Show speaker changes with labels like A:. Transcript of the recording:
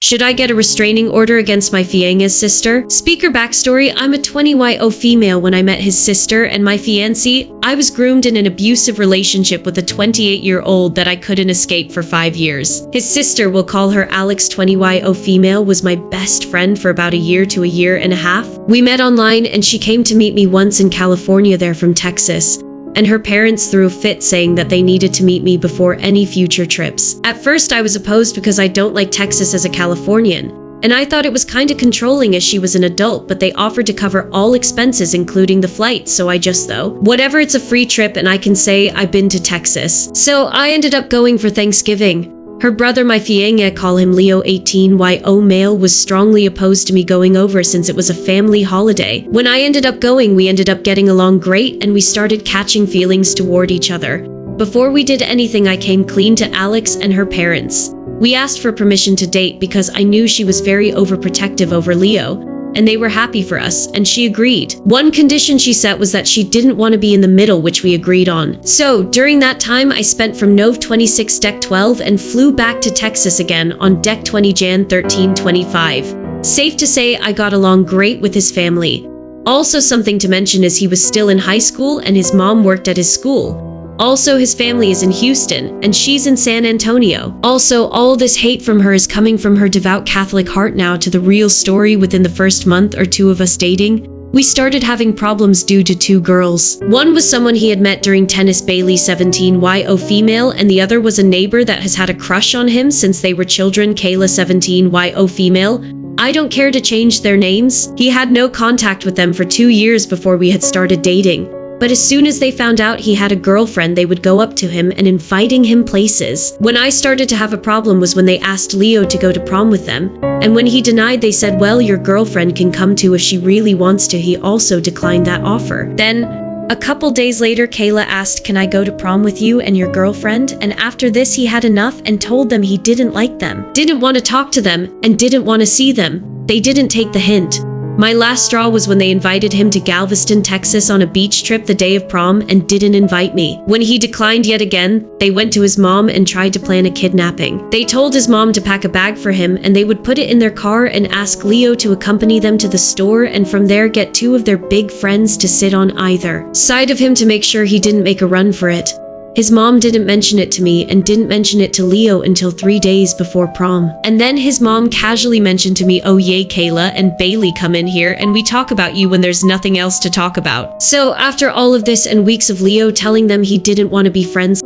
A: Should I get a restraining order against my fiancé's sister? Speaker backstory: I'm a 20-year-old female. When I met his sister and my fiancé, I was groomed in an abusive relationship with a 28-year-old that I couldn't escape for 5 years. His sister, we'll call her Alex, 20-year-old female, was my best friend for about a year to a year and a half. We met online and she came to meet me once in California. They're from Texas. And her parents threw a fit saying that they needed to meet me before any future trips. At first I was opposed because I don't like Texas as a Californian, and I thought it was kinda controlling as she was an adult, but they offered to cover all expenses including the flight, so I just whatever, it's a free trip and I can say I've been to Texas. So I ended up going for Thanksgiving. Her brother, my fiancé, call him Leo, 18-year-old male, was strongly opposed to me going over since it was a family holiday. When I ended up going, we ended up getting along great and we started catching feelings toward each other. Before we did anything, I came clean to Alex and her parents. We asked for permission to date because I knew she was very overprotective over Leo, and they were happy for us, and she agreed. One condition she set was that she didn't want to be in the middle, which we agreed on. So during that time, I spent from Nov 26 Deck 12 and flew back to Texas again on Deck 20 Jan 13 25. Safe to say I got along great with his family. Also, something to mention is he was still in high school and his mom worked at his school. Also, his family is in Houston, and she's in San Antonio. Also, all this hate from her is coming from her devout Catholic heart. Now to the real story. Within the first month or two of us dating, we started having problems due to two girls. One was someone he had met during tennis, Bailey, 17-year-old female, and the other was a neighbor that has had a crush on him since they were children, Kayla, 17-year-old female. I don't care to change their names. He had no contact with them for 2 years before we had started dating. But as soon as they found out he had a girlfriend, they would go up to him and inviting him places. When I started to have a problem was when they asked Leo to go to prom with them. And when he denied, they said, well, your girlfriend can come too if she really wants to. He also declined that offer. Then, a couple days later, Kayla asked, can I go to prom with you and your girlfriend? And after this, he had enough and told them he didn't like them, didn't want to talk to them, and didn't want to see them. They didn't take the hint. My last straw was when they invited him to Galveston, Texas on a beach trip the day of prom and didn't invite me. When he declined yet again, they went to his mom and tried to plan a kidnapping. They told his mom to pack a bag for him and they would put it in their car and ask Leo to accompany them to the store, and from there get two of their big friends to sit on either side of him to make sure he didn't make a run for it. His mom didn't mention it to me and didn't mention it to Leo until 3 days before prom. And then his mom casually mentioned to me, oh yay, Kayla and Bailey come in here and we talk about you when there's nothing else to talk about. So after all of this and weeks of Leo telling them he didn't want to be friends,